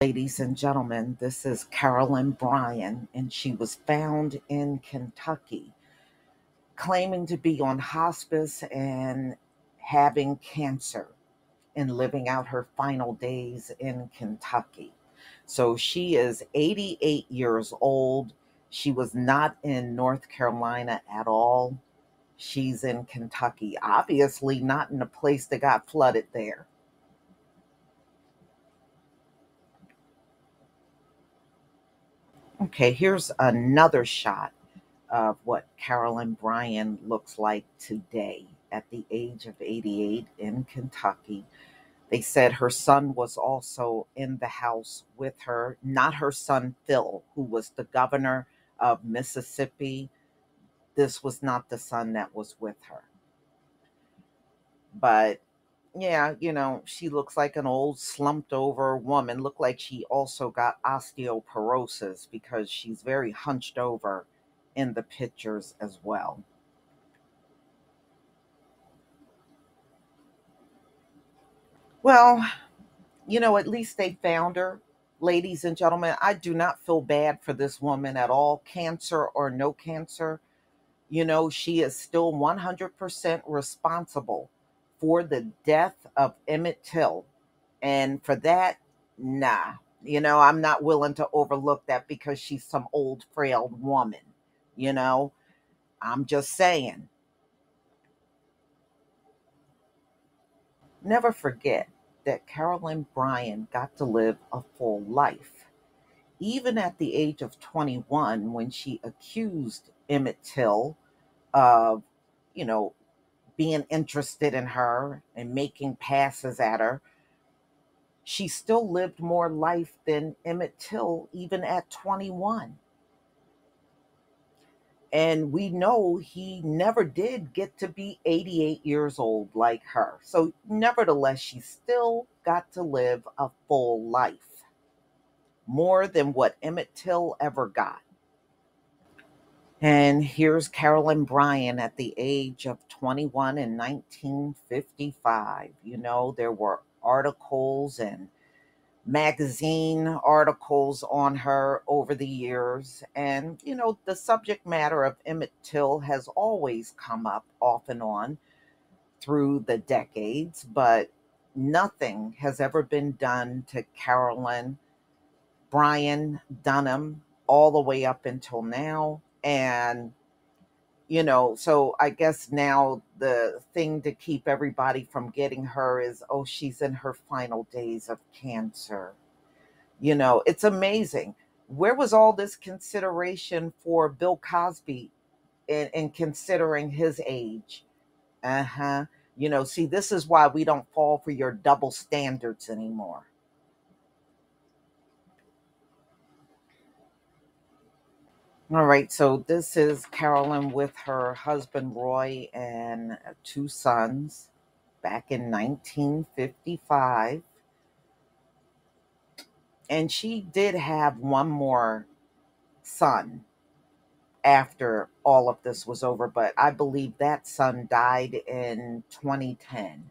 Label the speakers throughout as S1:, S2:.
S1: Ladies and gentlemen, this is Carolyn Bryant, and she was found in Kentucky claiming to be on hospice and having cancer and living out her final days in Kentucky. So she is 88 years old. She was not in North Carolina at all. She's in Kentucky, obviously not in a place that got flooded there. Okay, here's another shot of what Carolyn Bryant looks like today at the age of 88 in Kentucky. They said her son was also in the house with her, not her son Phil, who was the governor of Mississippi. This was not the son that was with her. But yeah, she looks like an old slumped over woman. Looked like she also got osteoporosis because she's very hunched over in the pictures as well. Well, at least they found her. Ladies and gentlemen, I do not feel bad for this woman at all, cancer or no cancer. She is still 100% responsible for the death of Emmett Till. And for that, nah. I'm not willing to overlook that because she's some old, frail woman. You know, I'm just saying. Never forget that Carolyn Bryant got to live a full life. Even at the age of 21, when she accused Emmett Till of, you know, being interested in her and making passes at her, she still lived more life than Emmett Till, even at 21. And we know he never did get to be 88 years old like her. So, nevertheless, she still got to live a full life, more than what Emmett Till ever got. And here's Carolyn Bryant at the age of 21 in 1955. There were articles and magazine articles on her over the years. And, the subject matter of Emmett Till has always come up off and on through the decades, but nothing has ever been done to Carolyn Bryant Donham all the way up until now. And so I guess now the thing to keep everybody from getting her is, oh, she's in her final days of cancer. It's amazing. Where was all this consideration for Bill Cosby in considering his age? Uh-huh. See, this is why we don't fall for your double standards anymore. All right, so this is Carolyn with her husband Roy and two sons back in 1955. And she did have one more son after all of this was over, but I believe that son died in 2010.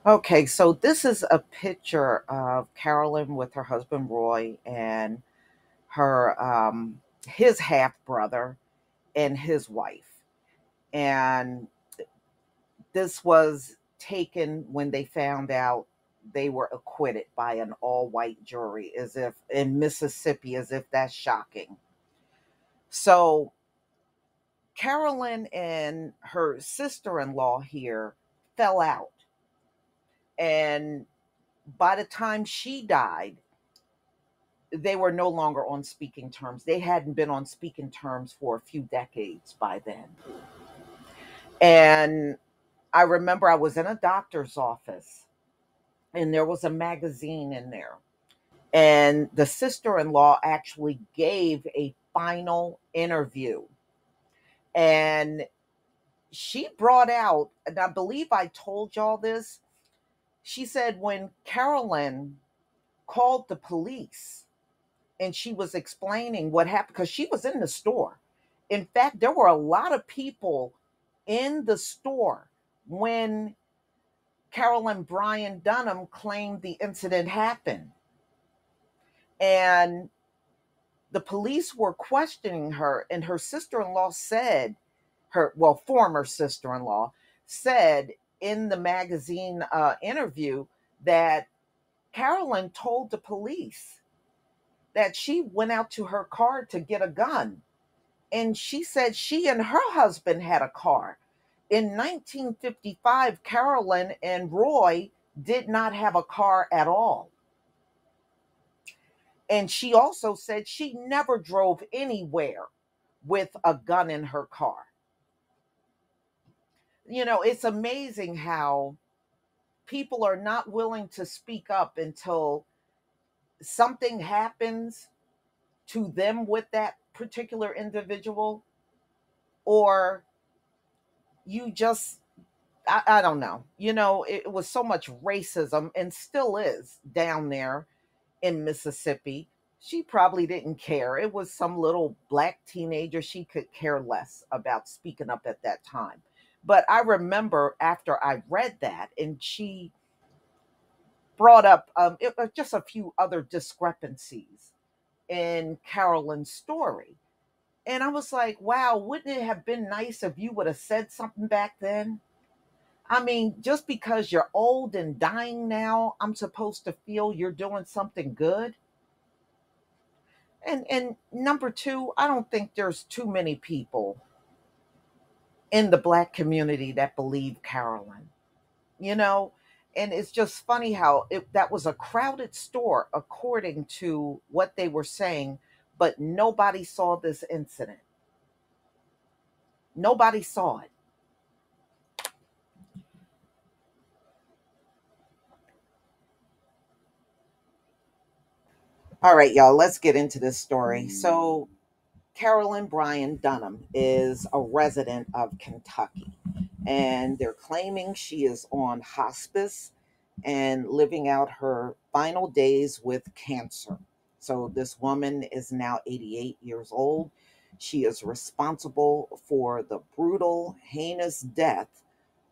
S1: Okay, so this is a picture of Carolyn with her husband Roy and her his half brother and his wife. And this was taken when they found out they were acquitted by an all white jury, as if in Mississippi, as if that's shocking. So, Carolyn and her sister in law here fell out. And by the time she died, they were no longer on speaking terms. They hadn't been on speaking terms for a few decades by then. And I remember I was in a doctor's office and there was a magazine in there. And the sister in law actually gave a final interview. And she brought out, and I believe I told y'all this, she said when Carolyn called the police and she was explaining what happened, because she was in the store. In fact, there were a lot of people in the store when Carolyn Bryant Donham claimed the incident happened. And the police were questioning her, and her sister-in-law said, former sister-in-law said in the magazine interview that Carolyn told the police that she went out to her car to get a gun. And she said she and her husband had a car. In 1955, Carolyn and Roy did not have a car at all. And she also said she never drove anywhere with a gun in her car. It's amazing how people are not willing to speak up until something happens to them with that particular individual, or you just, I don't know. It was so much racism and still is down there in Mississippi. She probably didn't care. It was some little black teenager. She could care less about speaking up at that time. But I remember after I read that, and she brought up just a few other discrepancies in Carolyn's story. And I was like, wow, wouldn't it have been nice if you would have said something back then? I mean, just because you're old and dying now, I'm supposed to feel you're doing something good? And number two, I don't think there's too many people in the black community that believe Carolyn, you know? And it's just funny how that was a crowded store according to what they were saying, but nobody saw this incident. Nobody saw it. All right, y'all, let's get into this story. So, Carolyn Bryant Donham is a resident of Kentucky, and they're claiming she is on hospice and living out her final days with cancer. So, this woman is now 88 years old. She is responsible for the brutal, heinous death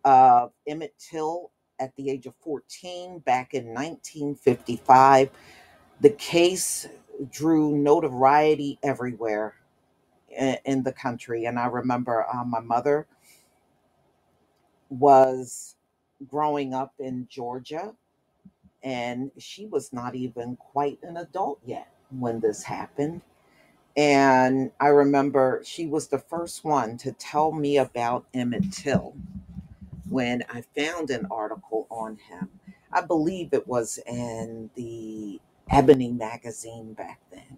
S1: of Emmett Till at the age of 14 back in 1955. The case drew notoriety everywhere in the country. And I remember my mother was growing up in Georgia, and she was not even quite an adult yet when this happened. And I remember she was the first one to tell me about Emmett Till when I found an article on him. I believe it was in the Ebony magazine back then,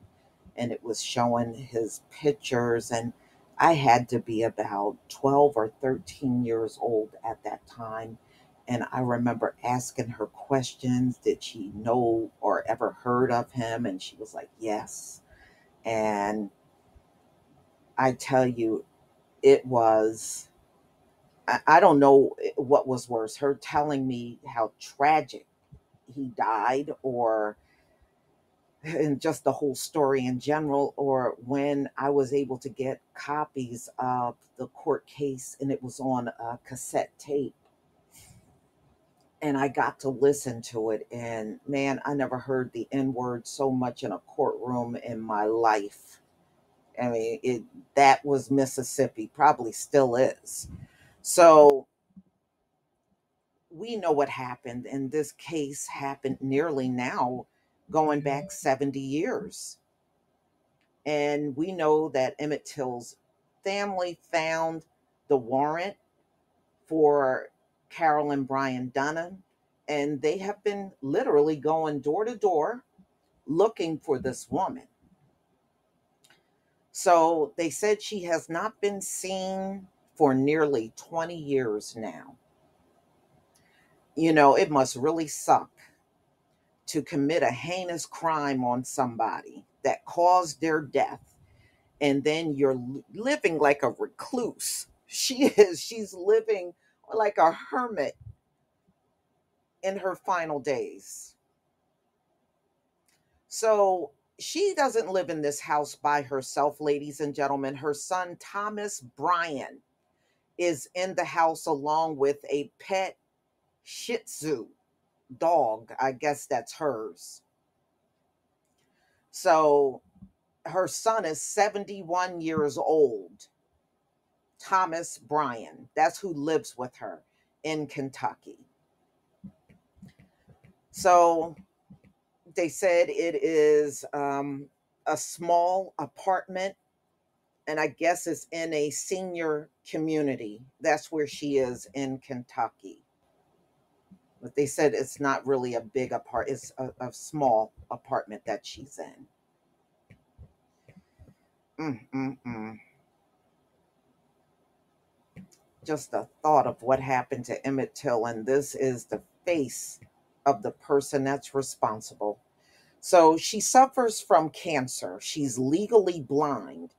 S1: and it was showing his pictures. And I had to be about 12 or 13 years old at that time. And I remember asking her questions. Did she know or ever heard of him? And she was like, yes. And I tell you, it was, I don't know what was worse, her telling me how tragic he died, or and just the whole story in general, or when I was able to get copies of the court case and it was on a cassette tape and I got to listen to it. And man, I never heard the N word so much in a courtroom in my life. I mean, that was Mississippi, probably still is. So we know what happened, and this case happened nearly now going back 70 years. And we know that Emmett Till's family found the warrant for Carolyn Bryant Donham, and they have been literally going door to door looking for this woman. So they said she has not been seen for nearly 20 years now. It must really suck to commit a heinous crime on somebody that caused their death, and then you're living like a recluse. She's living like a hermit in her final days. So she doesn't live in this house by herself, ladies and gentlemen. Her son Thomas Bryan is in the house along with a pet Shih Tzu dog. I guess that's hers. So her son is 71 years old, Thomas Bryan. That's who lives with her in Kentucky. So they said it is a small apartment, and I guess it's in a senior community. That's where she is in Kentucky. But they said it's not really a big apartment, it's a small apartment that she's in. Mm-mm-mm. Just the thought of what happened to Emmett Till, and this is the face of the person that's responsible. So she suffers from cancer. She's legally blind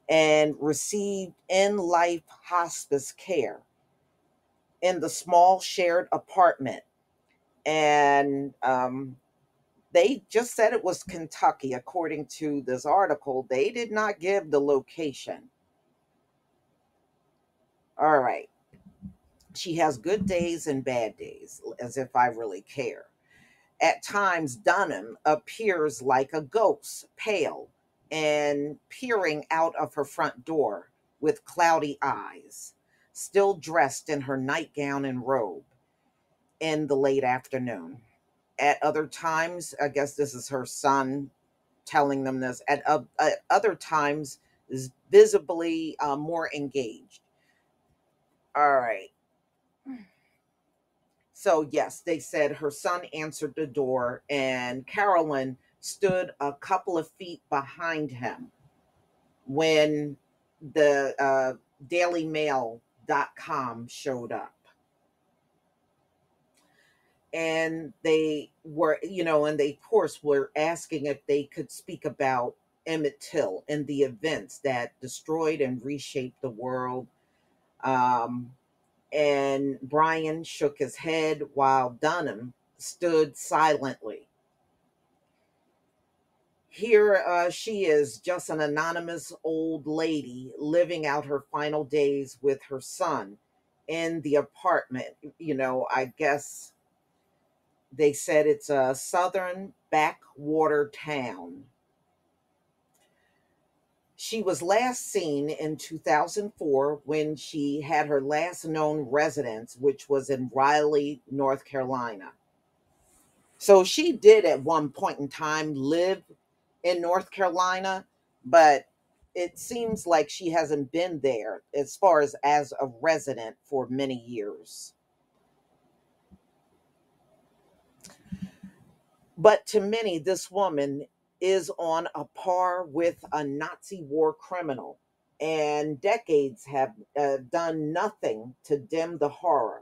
S1: and received in life hospice care in the small shared apartment. And they just said it was Kentucky, according to this article. They did not give the location. All right. She has good days and bad days, as if I really care. At times, Dunham appears like a ghost, pale and peering out of her front door with cloudy eyes, still dressed in her nightgown and robe in the late afternoon. At other times, I guess this is her son telling them this, at other times, is visibly more engaged. All right. So, yes, they said her son answered the door, and Carolyn stood a couple of feet behind him when the dailymail.com showed up. And they were, and they, of course, were asking if they could speak about Emmett Till and the events that destroyed and reshaped the world. Um, and Brian shook his head while Dunham stood silently. Here she is, just an anonymous old lady living out her final days with her son in the apartment. I guess they said it's a southern backwater town. She was last seen in 2004 when she had her last known residence, which was in Raleigh, North Carolina. So she did at one point in time live in North Carolina, but it seems like she hasn't been there as far as a resident for many years. But to many, this woman is on a par with a Nazi war criminal, and decades have done nothing to dim the horror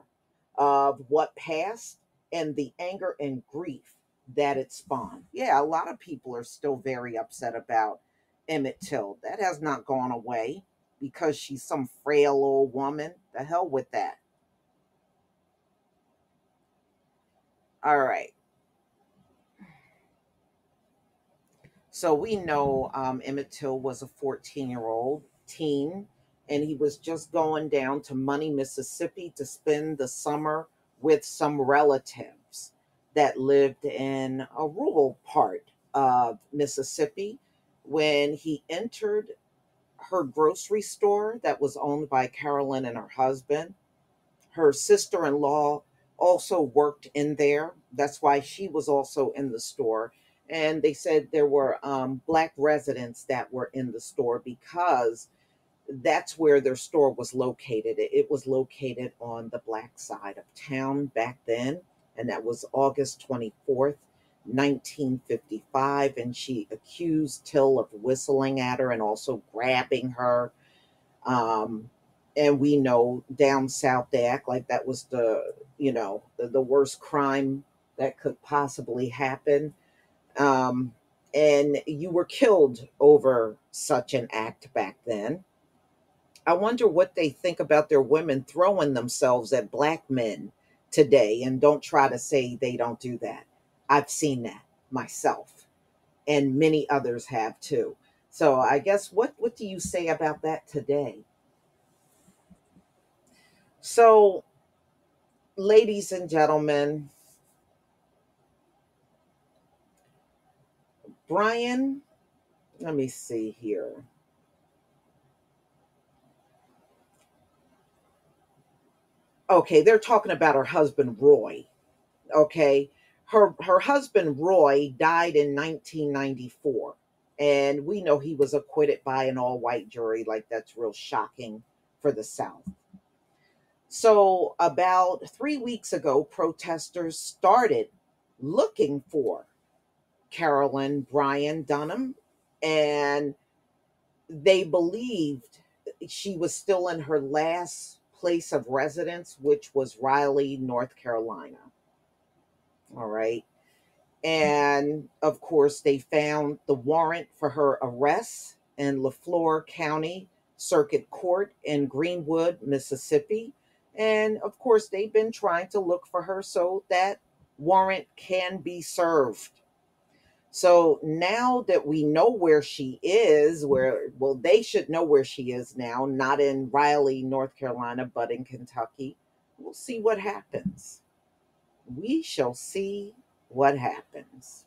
S1: of what passed and the anger and grief that it spawned. Yeah, a lot of people are still very upset about Emmett Till. That has not gone away because she's some frail old woman. The hell with that. All right. So we know Emmett Till was a 14-year-old teen, and he was just going down to Money, Mississippi to spend the summer with some relatives that lived in a rural part of Mississippi when he entered her grocery store that was owned by Carolyn and her husband. Her sister in law also worked in there. That's why she was also in the store. And they said there were Black residents that were in the store because that's where their store was located. It was located on the Black side of town back then. And that was August 24th, 1955. And she accused Till of whistling at her and also grabbing her. Um, and we know down south they act like that was the worst crime that could possibly happen. Um, and you were killed over such an act back then. I wonder what they think about their women throwing themselves at black men today, and don't try to say they don't do that. I've seen that myself, and many others have too. So I guess what do you say about that today? So, ladies and gentlemen, Brian, let me see here. Okay, they're talking about her husband Roy. Okay, her husband Roy died in 1994, and we know he was acquitted by an all-white jury. Like, that's real shocking for the South. So about 3 weeks ago, protesters started looking for Carolyn Bryant Donham, and they believed she was still in her last place of residence, which was Raleigh, North Carolina. All right. And of course, they found the warrant for her arrest in Lafleur County Circuit Court in Greenwood, Mississippi. And of course, they've been trying to look for her so that warrant can be served. So now that we know where she is, well, they should know where she is now, not in Raleigh, North Carolina, but in Kentucky. We'll see what happens. We shall see what happens.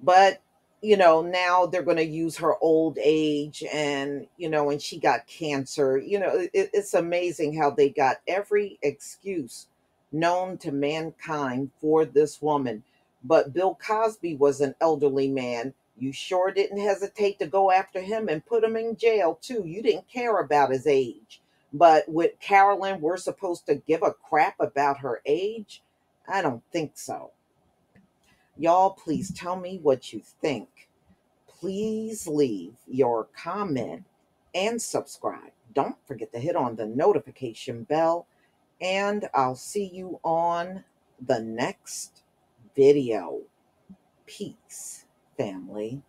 S1: But now they're going to use her old age, and she got cancer. It's amazing how they got every excuse known to mankind for this woman. But Bill Cosby was an elderly man. You sure didn't hesitate to go after him and put him in jail too. You didn't care about his age. But with Carolyn, we're supposed to give a crap about her age? I don't think so. Y'all, please tell me what you think. Please leave your comment and subscribe. Don't forget to hit on the notification bell, and I'll see you on the next video. Peace, family.